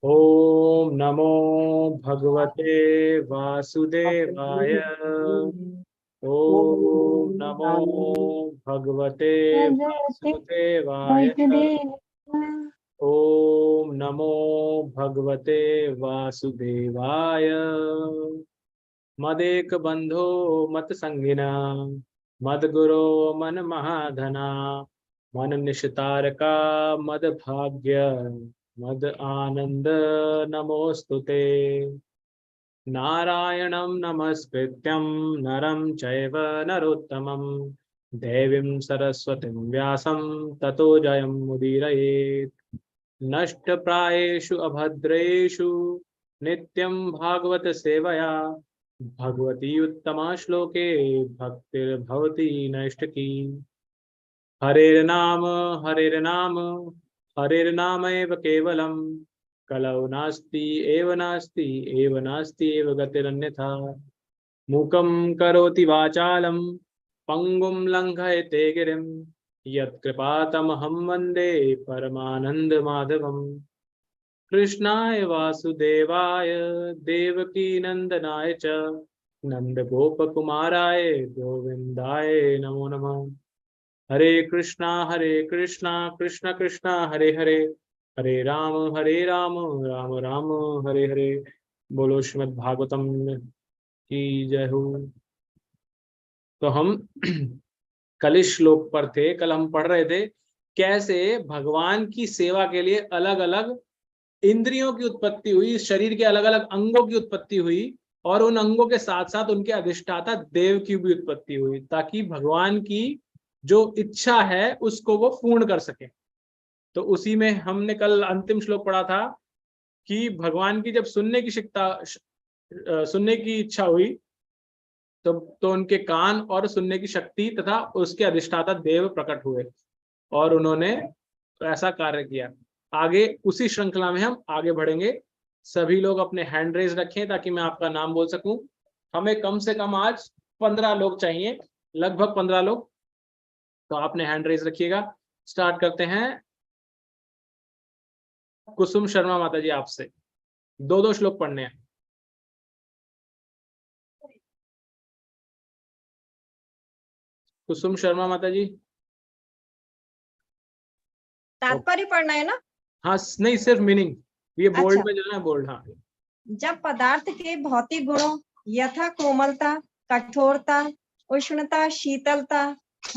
ओम नमो भगवते वासुदेवाय। ओम नमो भगवते वासुदेवाय। ओम नमो भगवते वासुदेवाय। मदेक बंधो मत संगिना, मद गुरो मन महाधना, मन निशितारका मद भाग्य, मद आनंद नमोस्तुते। नारायणं नमस्कृत्यं नरं चैव नरोत्तमं, देवीं सरस्वतीं व्यासं ततो जयमुदीरयेत्। नष्टप्रायेषु अभद्रेषु नित्यं भागवत सेवया, भगवती उत्तमा श्लोके भक्तिर्भवती नैष्ठकी। हरेर्नाम हरेर्नाम हरेर्नाम एव केवलं, कलौ नास्ति एव नास्ति एव नास्ति एव गतिरन्यथा। मूकं करोति वाचालं पंगुं लङ्घयते गिरिं, यत्कृपातमहं वन्दे परमानन्दमाधवम्। कृष्णाय वासुदेवाय देवकी नंदनाय च नंदगोपकुमाराय गोविन्दाय नमो नमः। हरे कृष्णा कृष्ण कृष्णा हरे हरे, हरे राम राम राम हरे हरे। बोलो श्रीमद् भागवतम की जय हो। तो हम कल इस श्लोक पर थे। कल हम पढ़ रहे थे कैसे भगवान की सेवा के लिए अलग अलग इंद्रियों की उत्पत्ति हुई, शरीर के अलग अलग अंगों की उत्पत्ति हुई, और उन अंगों के साथ साथ उनके अधिष्ठाता देव की भी उत्पत्ति हुई, ताकि भगवान की जो इच्छा है उसको वो पूर्ण कर सके। तो उसी में हमने कल अंतिम श्लोक पढ़ा था कि भगवान की जब सुनने की इच्छा हुई, तो उनके कान और सुनने की शक्ति तथा उसके अधिष्ठाता देव प्रकट हुए और उन्होंने ऐसा कार्य किया। आगे उसी श्रृंखला में हम आगे बढ़ेंगे। सभी लोग अपने हैंड रेज रखें ताकि मैं आपका नाम बोल सकूं। हमें कम से कम आज 15 लोग चाहिए, लगभग 15 लोग। तो आपने हैंड रेज रखिएगा। स्टार्ट करते हैं। कुसुम शर्मा माता जी, आपसे दो दो श्लोक पढ़ने हैं। कुसुम शर्मा माता जी। तात्पर्य पढ़ना है ना? हाँ, नहीं सिर्फ मीनिंग, ये बोल्ड अच्छा। में जो है बोल्ड। हाँ। जब पदार्थ के भौतिक गुणों यथा कोमलता, कठोरता, उष्णता, शीतलता,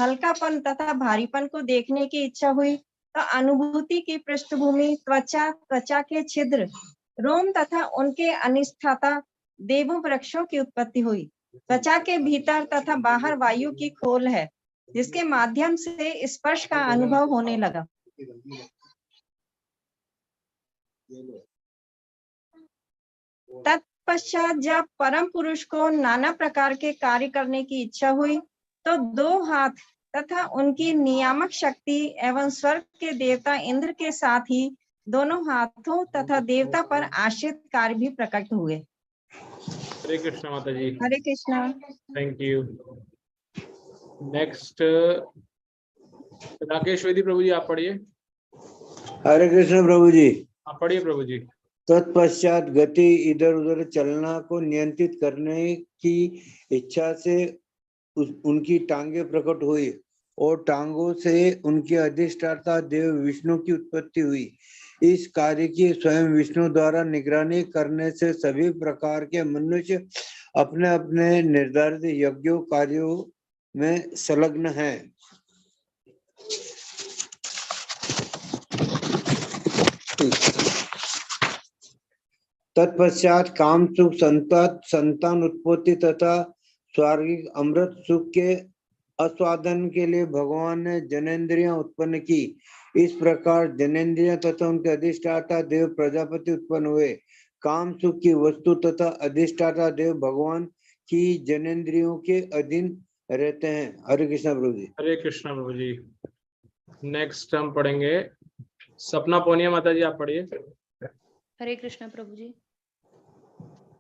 हल्कापन तथा भारीपन को देखने की इच्छा हुई, तो अनुभूति की पृष्ठभूमि त्वचा, त्वचा के छिद्र, रोम तथा उनके अनिष्ठाता देवों वृक्षों की उत्पत्ति हुई। त्वचा के भीतर तथा बाहर वायु की खोल है, जिसके माध्यम से स्पर्श का अनुभव होने लगा। तत्पश्चात जब परम पुरुष को नाना प्रकार के कार्य करने की इच्छा हुई, तो दो हाथ तथा उनकी नियामक शक्ति एवं स्वर्ग के देवता इंद्र के साथ ही दोनों हाथों तथा देवता पर आश्रित कार्य भी प्रकट हुए। हरे कृष्ण माता ji. Hare Krishna. Thank you. Next Rakesh Vedi प्रभु जी, आप पढ़िए। हरे कृष्ण प्रभु जी। आप पढ़िए प्रभु जी। तत्पश्चात गति इधर उधर चलना को नियंत्रित करने की इच्छा से उनकी टांगे प्रकट हुई और टांगों से उनके अधिष्ठाता देव विष्णु की उत्पत्ति हुई। इस कार्य की स्वयं विष्णु द्वारा निगरानी करने से सभी प्रकार के मनुष्य अपने अपने निर्धारित यज्ञों कार्यों में संलग्न हैं। तत्पश्चात काम सुख, संतान उत्पत्ति तथा स्वर्गिक अमृत सुख के आस्वादन के लिए भगवान ने जनेन्द्रियां उत्पन्न की। इस प्रकार जनेन्द्रियां तथा उनके अधिष्ठाता देव प्रजापति उत्पन्न हुए। काम सुख की वस्तु तथा अधिष्ठाता देव भगवान की जनेन्द्रियों के अधीन रहते हैं। हरे कृष्ण प्रभु जी। हरे कृष्ण प्रभु जी। नेक्स्ट हम पढ़ेंगे सपना पोनिया माता जी, आप पढ़िए। हरे कृष्ण प्रभु जी।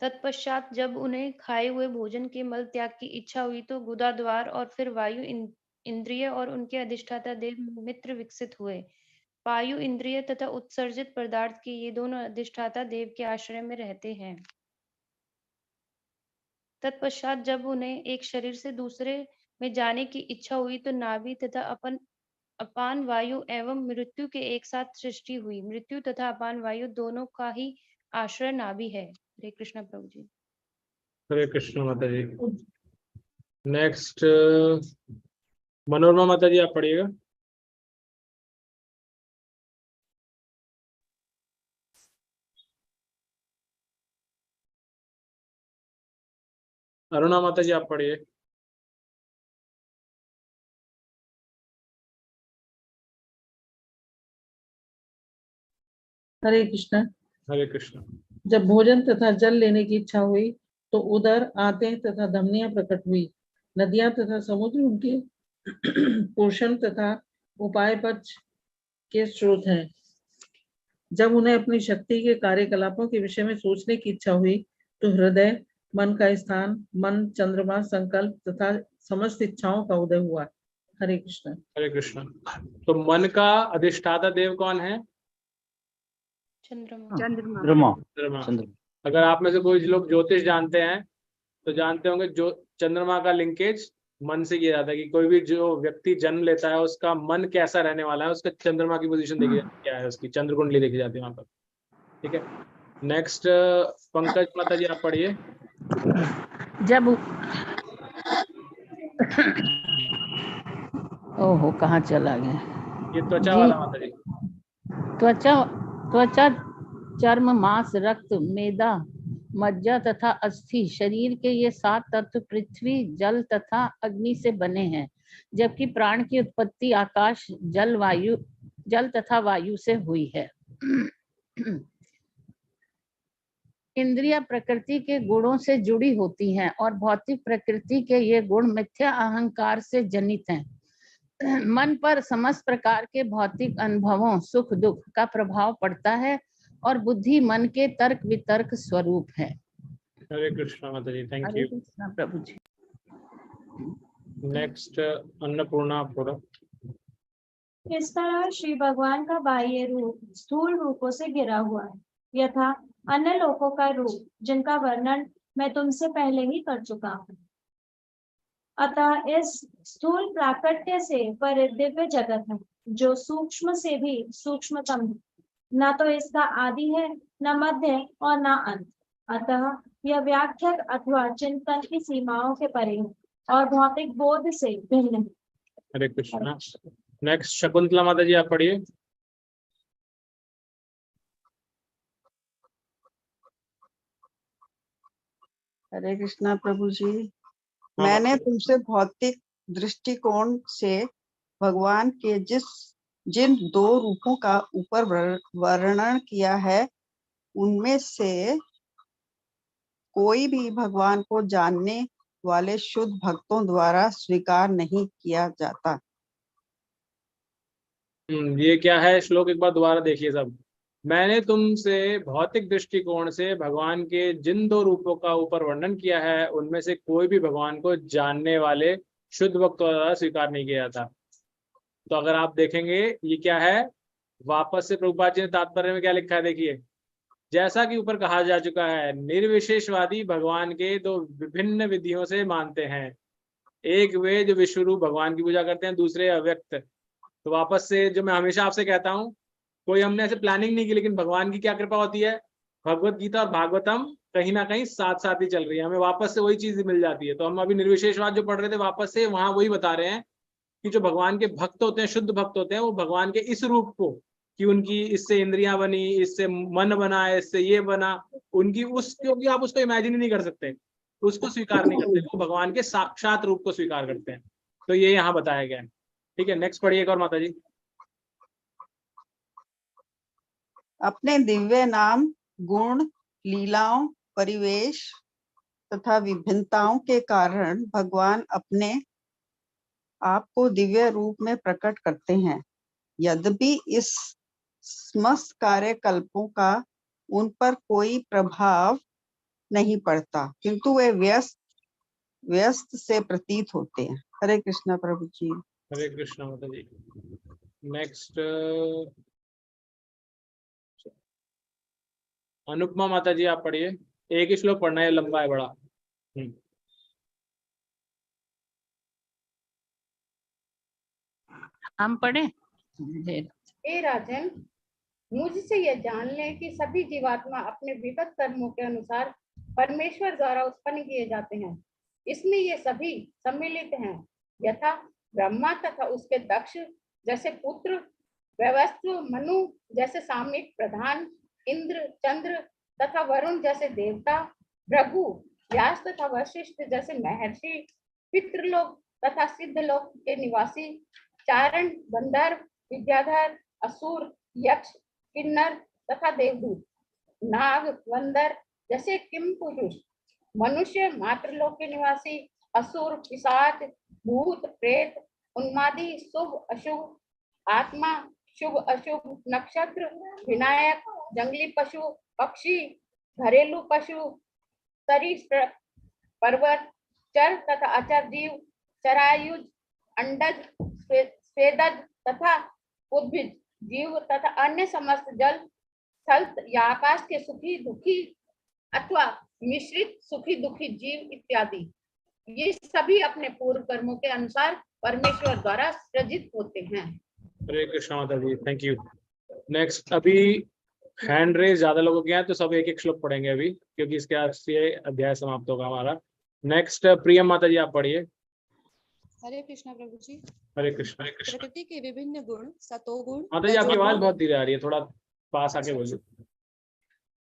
तत्पश्चात जब उन्हें खाए हुए भोजन के मल त्याग की इच्छा हुई, तो गुदा द्वार और फिर वायु इंद्रिय और उनके अधिष्ठाता देव मित्र विकसित हुए। वायु इंद्रिय तथा उत्सर्जित पदार्थ के ये दोनों अधिष्ठाता देव के आश्रय में रहते हैं। तत्पश्चात जब उन्हें एक शरीर से दूसरे में जाने की इच्छा हुई तो नाभि तथा अपान वायु एवं मृत्यु के एक साथ सृष्टि हुई। मृत्यु तथा अपान वायु दोनों का ही आश्रय नाभि है। हरे कृष्ण प्रभु जी। हरे कृष्ण माता जी। नेक्स्ट मनोरमा माता जी, आप पढ़िएगा। अरुणा माता जी, आप पढ़िए। हरे कृष्ण। हरे कृष्ण। जब भोजन तथा जल लेने की इच्छा हुई तो उदर, आंतें तथा धमनियां प्रकट हुई। नदियां तथा समुद्र उनके पोषण तथा उपाय पक्ष के स्रोत हैं। जब उन्हें अपनी शक्ति के कार्यकलापों के विषय में सोचने की इच्छा हुई तो हृदय, मन का स्थान, मन, चंद्रमा, संकल्प तथा समस्त इच्छाओं का उदय हुआ। हरे कृष्ण। हरे कृष्ण। तो मन का अधिष्ठाता देव कौन है? चंद्रमा। चंद्रमा। अगर आप में से कोई लोग ज्योतिष जानते हैं तो जानते होंगे जो चंद्रमा का लिंकेज मन से किया जाता है कि कोई भी जो व्यक्ति जन्म लेता है उसका मन कैसा रहने वाला है, उसका चंद्रमा की पोजीशन देखी जाती है, क्या है उसकी चंद्र कुंडली देखी जाती है वहां पर। ठीक है। नेक्स्ट पंकज माता जी, आप पढ़िए। जब ओहो कहाँ चला गया ये त्वचा जी। वाला माता जी। त्वचा चर्म, मांस, रक्त, मेदा, मज्जा तथा अस्थि, शरीर के ये 7 तत्व पृथ्वी, जल तथा अग्नि से बने हैं, जबकि प्राण की उत्पत्ति आकाश, जल तथा वायु से हुई है। इंद्रिया प्रकृति के गुणों से जुड़ी होती हैं और भौतिक प्रकृति के ये गुण मिथ्या अहंकार से जनित हैं। मन पर समस्त प्रकार के भौतिक अनुभवों, सुख दुख का प्रभाव पड़ता है और बुद्धि मन के तर्क वितर्क स्वरूप है। हरे कृष्ण माता जी, थैंक हरे यू। कृष्ण प्रभु जी। नेक्स्ट अन्नपूर्णा पूरा। इस तरह श्री भगवान का बाह्य रूप स्थूल रूपों से घिरा हुआ है, यथा अन्य लोकों का रूप जिनका वर्णन मैं तुमसे पहले ही कर चुका हूँ। अतः इस स्थूल प्राकट्य से परे दिव्य जगत है जो सूक्ष्म से भी सूक्ष्मतम है। न तो इसका आदि है, न मध्य और न अंत। अतः यह व्याख्या अथवा चिंतन की सीमाओं के परे है और भौतिक बोध से भिन्न है। हरे कृष्ण। नेक्स्ट शकुंतला माता जी, आप पढ़िए। हरे कृष्णा प्रभु जी। हाँ, मैंने तुमसे भौतिक दृष्टिकोण से भगवान के जिन 2 रूपों का ऊपर वर्णन किया है उनमें से कोई भी भगवान को जानने वाले शुद्ध भक्तों द्वारा स्वीकार नहीं किया जाता। ये क्या है श्लोक, एक बार दोबारा देखिए सब। मैंने तुमसे भौतिक दृष्टिकोण से भगवान के जिन 2 रूपों का ऊपर वर्णन किया है उनमें से कोई भी भगवान को जानने वाले शुद्ध भक्तों द्वारा स्वीकार नहीं किया जाता। तो अगर आप देखेंगे ये क्या है, वापस से प्रभुपाद जी ने तात्पर्य में क्या लिखा है देखिए। जैसा कि ऊपर कहा जा चुका है, निर्विशेषवादी भगवान के 2 विभिन्न विधियों से मानते हैं। एक वे जो विश्वरूप भगवान की पूजा करते हैं, दूसरे अव्यक्त। तो वापस से जो मैं हमेशा आपसे कहता हूँ, कोई हमने ऐसे प्लानिंग नहीं की, लेकिन भगवान की क्या कृपा होती है, भगवत गीता और भागवतम कहीं ना कहीं साथ साथ ही चल रही है, हमें वापस से वही चीज मिल जाती है। तो हम अभी निर्विशेषवाद जो पढ़ रहे थे वापस से वहां वही बता रहे हैं कि जो भगवान के भक्त होते हैं, शुद्ध भक्त होते हैं, वो भगवान के इस रूप को कि उनकी इससे इंद्रियां बनी, इससे मन बना, इससे ये बना, उनकी उस, क्योंकि आप उसको इमेजिन ही नहीं कर सकते, उसको स्वीकार नहीं करते, वो भगवान के साक्षात रूप को स्वीकार करते हैं। तो ये यहाँ बताया गया है। ठीक है, नेक्स्ट पढ़िए एक और माता जी। अपने दिव्य नाम, गुण, लीलाओं, परिवेश तथा विभिन्नताओं के कारण भगवान अपने आप को दिव्य रूप में प्रकट करते हैं। यद्यपि इस समस्त कार्यकल्पों का उन पर कोई प्रभाव नहीं पड़ता, किंतु वे व्यस्त से प्रतीत होते हैं। हरे कृष्णा प्रभु जी। हरे कृष्णा माता जी। नेक्स्ट अनुपमा माता जी आप पढ़िए, एक ही श्लोक पढ़ना है, लंबा है बड़ा। हम पढ़े। हे राजन, मुझसे यह जान लें कि सभी जीवात्मा अपने विगत कर्मों के अनुसार परमेश्वर द्वारा उत्पन्न किए जाते हैं। इसमें ये सभी सम्मिलित हैं, यथा ब्रह्मा तथा उसके दक्ष जैसे पुत्र, वैवस्व मनु जैसे सामयिक प्रधान, इंद्र, चंद्र तथा वरुण जैसे देवता, भृगु, व्यास तथा वशिष्ठ जैसे महर्षि, पितृलोक तथा सिद्धलोक के निवासी, चारण, गंधर्व, विद्याधर, असुर, यक्ष, किन्नर तथा देवदूत, नाग, वंदर जैसे किम पुरुष, मनुष्य, मातृलोक के निवासी, असुर, पिशाच, भूत, प्रेत, उन्मादी, शुभ अशुभ, आत्मा, शुभ अशुभ, नक्षत्र, विनायक, जंगली पशु, पक्षी, घरेलू पशु, सरीसृप, पर्वत, चर तथा अचर जीव, चरायुज, अंडज, स्वेदज तथा उद्भिज जीव तथा अन्य समस्त जल, स्थल या आकाश के सुखी दुखी अथवा मिश्रित सुखी दुखी जीव इत्यादि, ये सभी अपने पूर्व कर्मों के अनुसार परमेश्वर द्वारा सृजित होते हैं। हरे कृष्णा माता जी, थैंक यू। नेक्स्ट, अभी हैंड रेज ज्यादा लोगों के हैं तो सब एक एक श्लोक पढ़ेंगे अभी, क्योंकि इसके बाद से अध्याय समाप्त होगा हमारा। नेक्स्ट प्रियम माता जी आप पढ़िए। हरे कृष्णा प्रभु जी। हरे कृष्ण। हरे कृष्ण। प्रकृति के विभिन्न गुण, सतोगुण, माता जी आपकी आवाज रजोगुण, बहुत धीरे आ रही है, थोड़ा पास आके बोलिए।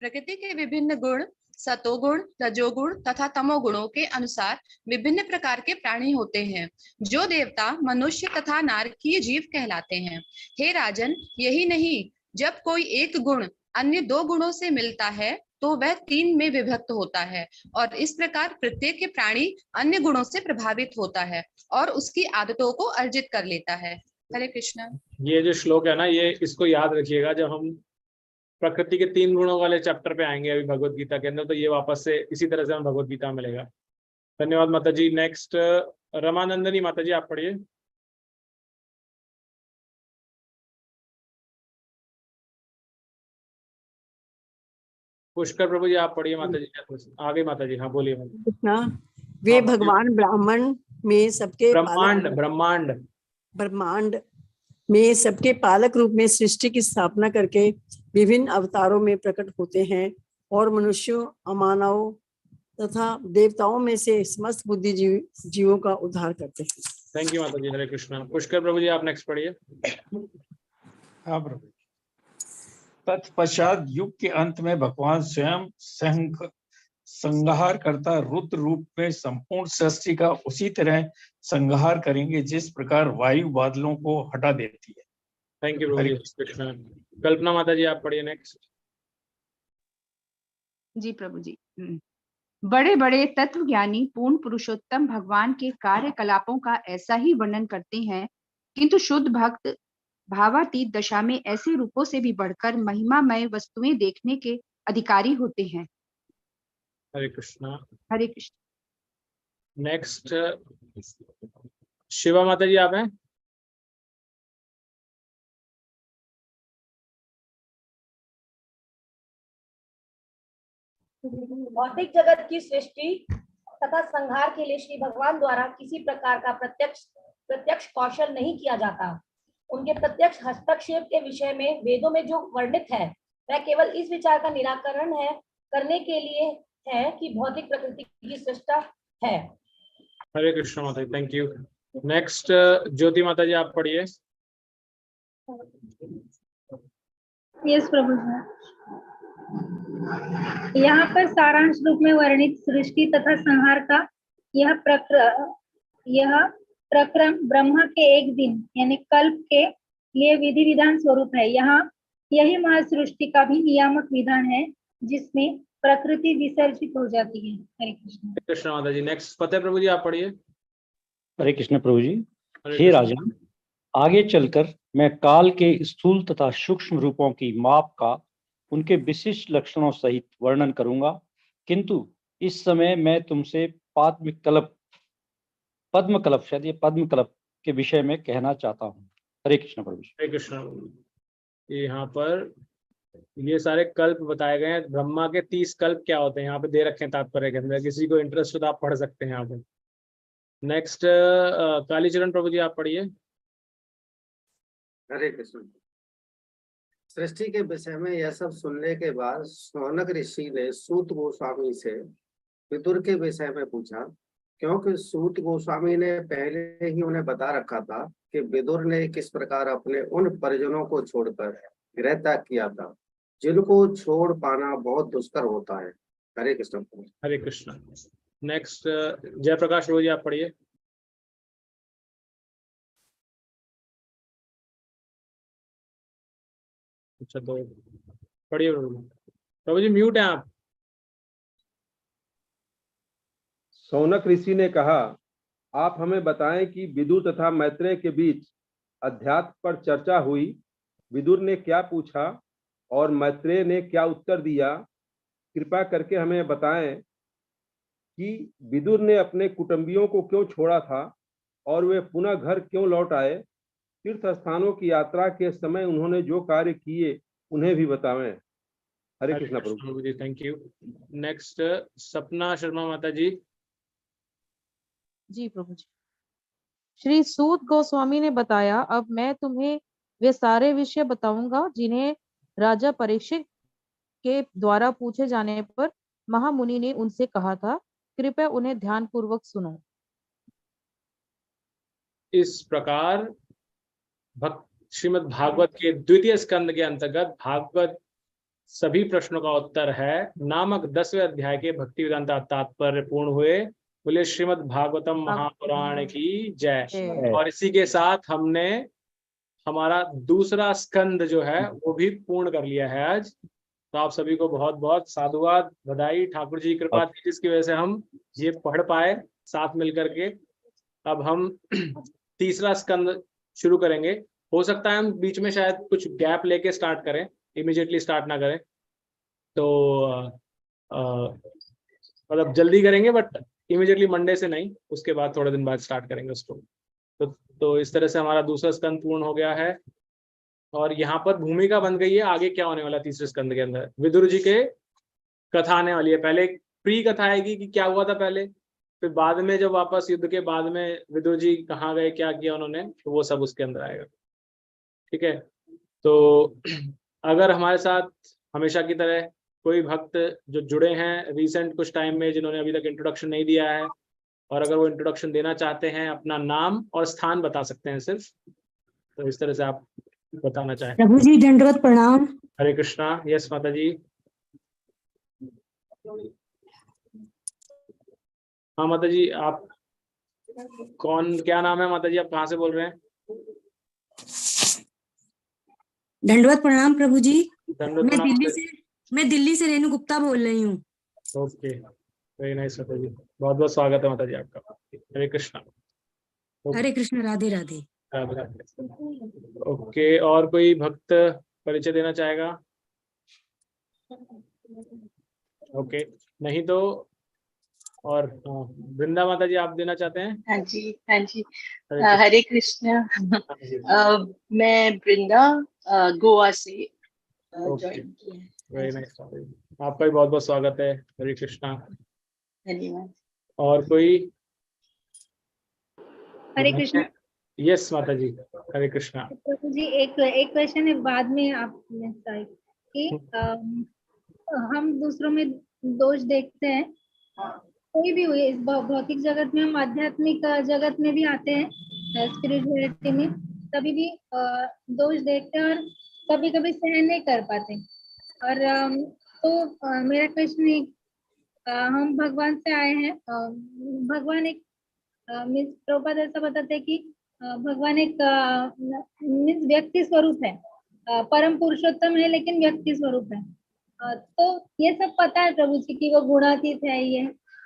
प्रकृति के विभिन्न गुण, सतोगुण, रजोगुण तथा तमोगुणों के अनुसार विभिन्न प्रकार के प्राणी होते हैं, जो देवता, मनुष्य तथा नारकीय जीव कहलाते हैं। हे राजन, यही नहीं, जब कोई एक गुण अन्य दो गुणों से मिलता है तो वह तीन में विभक्त होता है, और इस प्रकार प्रत्येक प्राणी अन्य गुणों से प्रभावित होता है और उसकी आदतों को अर्जित कर लेता है। हरे कृष्णा। ये जो श्लोक है ना, ये इसको याद रखिएगा जब हम प्रकृति के 3 गुणों वाले चैप्टर पे आएंगे अभी भगवत गीता के अंदर, तो ये वापस से इसी तरह से हम भगवत गीता में मिलेगा। धन्यवाद माता जी। नेक्स्ट रमानंदनी माता जी आप पढ़िए। पुष्कर प्रभु जी आप पढ़िए माता जी। आगे माता जी, हाँ बोलिए। कृष्णा, वे भगवान ब्राह्मण में सबके ब्रह्मांड में सबके पालक रूप में सृष्टि की स्थापना करके विभिन्न अवतारों में प्रकट होते हैं और मनुष्यों, अमानवों तथा देवताओं में से समस्त बुद्धिजीवी जीवों का उद्धार करते हैं। थैंक यू माता जी। हरे कृष्णा। पुष्कर प्रभु जी आप नेक्स्ट पढ़िए। हाँ प्रभु। तत्पश्चात युग के अंत में भगवान स्वयं संहार करता रुद्र रूप में संपूर्ण सृष्टि का उसी तरह संहार करेंगे जिस प्रकार वायु बादलों को हटा देती है। थैंक यू प्रभु जी। कल्पना माता जी आप पढ़िए नेक्स्ट। जी प्रभु जी। बड़े बड़े तत्वज्ञानी पूर्ण पुरुषोत्तम भगवान के कार्यकलापों का ऐसा ही वर्णन करते हैं, किंतु शुद्ध भक्त भावातीत दशा में ऐसे रूपों से भी बढ़कर महिमामय वस्तुएं देखने के अधिकारी होते हैं। हरे कृष्णा। हरे कृष्ण। नेक्स्ट शिवा माता जी आप हैं। भौतिक जगत की सृष्टि तथा संहार के लिए श्री भगवान द्वारा किसी प्रकार का प्रत्यक्ष कौशल नहीं किया जाता। उनके प्रत्यक्ष हस्तक्षेप के विषय में वेदों में जो वर्णित है वह केवल इस विचार का निराकरण है करने के लिए है कि भौतिक प्रकृति की सृष्टा है। हरे कृष्ण माता जी, थैंक यू। नेक्स्ट ज्योति माता जी आप पढ़िए। यस प्रभु जी। यहाँ पर सारांश रूप में वर्णित सृष्टि तथा संहार का यह प्रक्रम ब्रह्मा के एक दिन यानी कल्प के लिए विधि विधान स्वरूप है। यहाँ यही महासृष्टि का भी नियामक विधान है जिसमें प्रकृति विसर्जित हो जाती है। हरे कृष्ण। कृष्ण माता जी। नेक्स्ट फतेह प्रभु जी आप पढ़िए। हरे कृष्ण प्रभु जी। हे राजन, आगे चलकर मैं काल के स्थूल तथा सूक्ष्म रूपों की माप का उनके विशिष्ट लक्षणों सहित वर्णन करूंगा, किंतु इस समय मैं तुमसे पद्मकल्प के विषय में कहना चाहता हूँ। हरे कृष्ण प्रभु जी। हरे कृष्ण। यहाँ पर ये सारे कल्प बताए गए हैं। ब्रह्मा के 30 कल्प क्या होते हैं यहाँ पे दे रखे हैं तात्पर्य के अंदर, किसी को इंटरेस्ट हो तो आप पढ़ सकते हैं यहाँ पे। नेक्स्ट कालीचरण प्रभु जी आप पढ़िए। हरे कृष्ण। सृष्टि के विषय में यह सब सुनने के बाद शौनक ऋषि ने सूत गोस्वामी से विदुर के विषय में पूछा, क्योंकि सूत गोस्वामी ने पहले ही उन्हें बता रखा था कि विदुर ने किस प्रकार अपने उन परिजनों को छोड़कर गृह त्याग किया था, जिनको छोड़ पाना बहुत दुष्कर होता है। हरे कृष्ण। हरे कृष्ण। नेक्स्ट जयप्रकाश प्रभु जी आप पढ़िए। अच्छा तो पढ़िए प्रभु जी, म्यूट है आप। शौनक ऋषि ने कहा, आप हमें बताएं कि विदुर तथा मैत्रेय के बीच अध्यात्म पर चर्चा हुई। विदुर ने क्या पूछा और मैत्रेय ने क्या उत्तर दिया? कृपा करके हमें बताएं कि विदुर ने अपने कुटुंबियों को क्यों छोड़ा था और वे पुनः घर क्यों लौट आए। तीर्थ स्थानों की यात्रा के समय उन्होंने जो कार्य किए उन्हें भी बतावें। हरे कृष्ण प्रभु ji. Thank you. Next Sapna Sharma माता जी। जी प्रभु जी। श्री सूत गोस्वामी ने बताया, अब मैं तुम्हें वे सारे विषय बताऊंगा जिन्हें राजा परीक्षित के द्वारा पूछे जाने पर महामुनि ने उनसे कहा था। कृपया उन्हें ध्यान पूर्वक सुनो। इस प्रकार श्रीमद् भागवत के द्वितीय स्कंद के अंतर्गत भागवत सभी प्रश्नों का उत्तर है नामक 10वें अध्याय के भक्ति वेदांत तात्पर्य पूर्ण हुए। बोले श्रीमद् भागवतम महापुराण की जय। और इसी के साथ हमने हमारा दूसरा स्कंद जो है वो भी पूर्ण कर लिया है आज। तो आप सभी को बहुत बहुत साधुवाद, बधाई। ठाकुर जी की कृपा थी जिसकी वजह से हम ये पढ़ पाए साथ मिलकर के। अब हम तीसरा स्कंद शुरू करेंगे। हो सकता है हम बीच में शायद कुछ गैप लेके स्टार्ट करें, इमीडिएटली स्टार्ट ना करें, तो मतलब जल्दी करेंगे बट इमीडिएटली मंडे से नहीं, उसके बाद थोड़े दिन बाद स्टार्ट करेंगे उसको। तो इस तरह से हमारा दूसरा स्कंद पूर्ण हो गया है और यहाँ पर भूमिका बन गई है आगे क्या होने वाला। तीसरे स्कंद के अंदर विदुर जी के कथा आने वाली है। पहले प्री कथा आएगी कि क्या हुआ था पहले, फिर बाद में जब वापस युद्ध के बाद में विदुर जी कहाँ गए, क्या किया उन्होंने, तो वो सब उसके अंदर आएगा। ठीक है। तो अगर हमारे साथ हमेशा की तरह कोई भक्त जो जुड़े हैं रिसेंट कुछ टाइम में, जिन्होंने अभी तक इंट्रोडक्शन नहीं दिया है, और अगर वो इंट्रोडक्शन देना चाहते हैं, अपना नाम और स्थान बता सकते हैं सिर्फ, तो इस तरह से आप बताना चाहें। प्रभु जी दंडवत प्रणाम। हरे कृष्णा। यस माता जी। हाँ माता जी, आप कौन, क्या नाम है माता जी, आप कहाँ से बोल रहे हैं? दंडवत प्रणाम प्रभु जी। दंडवत। मैं दिल्ली से रेणु गुप्ता बोल रही हूँ। ओके, वेरी नाइस माता जी, बहुत बहुत स्वागत है माता जी आपका। हरे कृष्णा। हरे कृष्ण, राधे राधे। राधे राधे। ओके, और कोई भक्त परिचय देना चाहेगा? ओके, नहीं तो और वृंदा माता जी आप देना चाहते हैं? हाँ जी, हाँ जी। हरे कृष्ण। मैं वृंदा गोवा से ज्वाइन किया है। वेरी नाइस, आपका भी बहुत बहुत स्वागत है। हरे कृष्णा। धन्यवाद। और कोई? हरे कृष्ण। यस माता जी, हरे कृष्णा। प्रभु जी एक क्वेश्चन है, बाद में आपने कि हम दूसरों में दोष देखते हैं, कोई भी हुई इस भौतिक जगत में, हम आध्यात्मिक जगत में भी आते हैं, स्पिरिचुअलिटी में, तभी भी दोष देखते हैं और कभी कभी सहन नहीं कर पाते। और तो मेरा क्वेश्चन है, हम भगवान से आए हैं, भगवान एक मीन्स प्रभुपाद ऐसा बताते हैं कि भगवान एक मीन्स व्यक्ति स्वरूप है, परम पुरुषोत्तम है लेकिन व्यक्ति स्वरूप है। तो ये सब पता है प्रभु जी की वो गुणातीत है ये,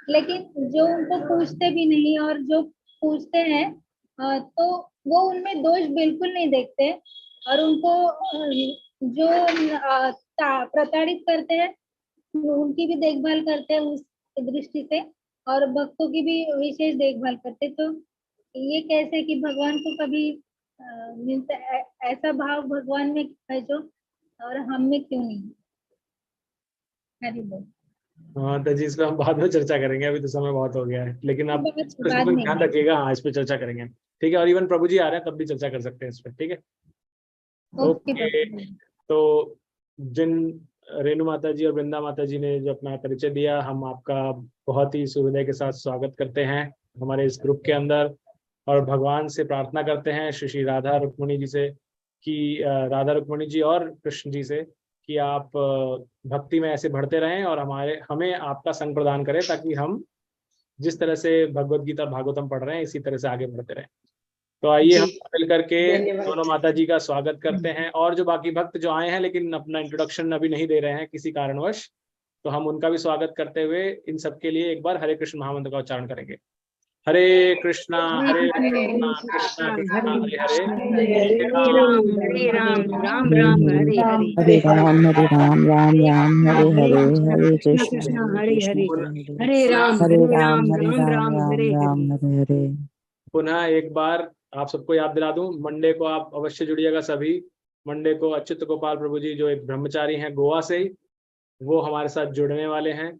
लेकिन जो उनको पूछते भी नहीं और जो पूछते हैं तो वो उनमें दोष बिल्कुल नहीं देखते, और उनको जो प्रताड़ित करते हैं उनकी भी देखभाल करते हैं उस दृष्टि से, और भक्तों की भी विशेष देखभाल करते। तो ये कैसे कि भगवान को कभी मीन्स ऐसा भाव भगवान में है जो और हम में क्यों नहीं? हरि बोल। हाँ तो जी इस पे हम बाद में चर्चा करेंगे, अभी तो समय बहुत हो गया है, लेकिन आप बाद में ध्यान रखिएगा। हाँ इस पे चर्चा करेंगे, ठीक है। और इवन प्रभु जी आ रहे हैं तब भी चर्चा कर सकते हैं इस पे, ठीक है। ओके तो जिन रेणु माता जी और वृंदा माता जी ने जो अपना परिचय दिया, हम आपका बहुत ही सुहृदय के साथ स्वागत करते हैं हमारे इस ग्रुप के अंदर, और भगवान से प्रार्थना करते हैं श्री श्री राधा रुक्मणी जी से कि राधा रुक्मणी जी और कृष्ण जी से कि आप भक्ति में ऐसे बढ़ते रहें और हमें आपका संग प्रदान करें, ताकि हम जिस तरह से भगवत गीता भागवतम पढ़ रहे हैं इसी तरह से आगे बढ़ते रहें। तो आइए हम मिल करके दोनों माता जी का स्वागत करते हैं, और जो बाकी भक्त जो आए हैं लेकिन अपना इंट्रोडक्शन अभी नहीं दे रहे हैं किसी कारणवश, तो हम उनका भी स्वागत करते हुए इन सबके लिए एक बार हरे कृष्ण महामंत्र का उच्चारण करेंगे। हरे कृष्णा कृष्णा कृष्णा हरे हरे, हरे राम राम राम हरे हरे, हरे राम हरे हरे कृष्ण हरे हरे, हरे राम राम राम हरे हरे। पुनः एक बार आप सबको याद दिला दूं, मंडे को आप अवश्य जुड़िएगा सभी। मंडे को अच्युत गोपाल प्रभु जी जो एक ब्रह्मचारी हैं गोवा से, वो हमारे साथ जुड़ने वाले हैं।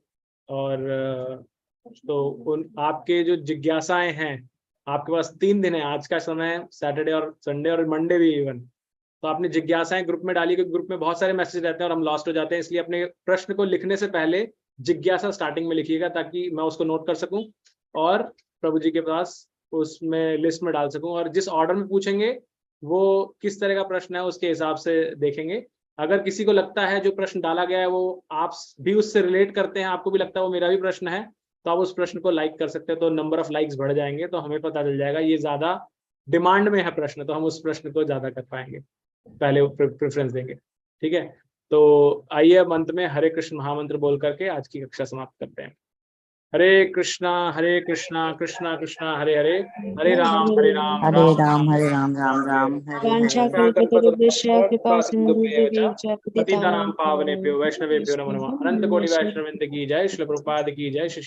और तो उन आपके जो जिज्ञासाएं हैं, आपके पास 3 दिन है, आज का समय, सैटरडे और संडे और मंडे भी इवन, तो आपने जिज्ञासाएं ग्रुप में डाली, क्योंकि ग्रुप में बहुत सारे मैसेज रहते हैं और हम लॉस्ट हो जाते हैं, इसलिए अपने प्रश्न को लिखने से पहले जिज्ञासा स्टार्टिंग में लिखिएगा, ताकि मैं उसको नोट कर सकूं और प्रभु जी के पास उसमें लिस्ट में डाल सकूं, और जिस ऑर्डर में पूछेंगे वो किस तरह का प्रश्न है उसके हिसाब से देखेंगे। अगर किसी को लगता है जो प्रश्न डाला गया है वो आप भी उससे रिलेट करते हैं, आपको भी लगता है वो मेरा भी प्रश्न है, तो आप उस प्रश्न को लाइक कर सकते हैं, तो नंबर ऑफ लाइक्स बढ़ जाएंगे, तो हमें पता चल जाएगा ये ज्यादा डिमांड में है प्रश्न, तो हम उस प्रश्न को ज्यादा कर पाएंगे, पहले प्रेफरेंस देंगे, ठीक है। तो आइए अब अंत में हरे कृष्ण महामंत्र बोल करके आज की कक्षा समाप्त करते हैं। हरे कृष्णा कृष्णा कृष्णा हरे हरे, हरे राम राम राम पतितानां पावनेभ्यो वैष्णवेभ्यो नमो नमः। अनंत कोटि वैष्णववृंद की जय, श्रील प्रभुपाद की जय, श्री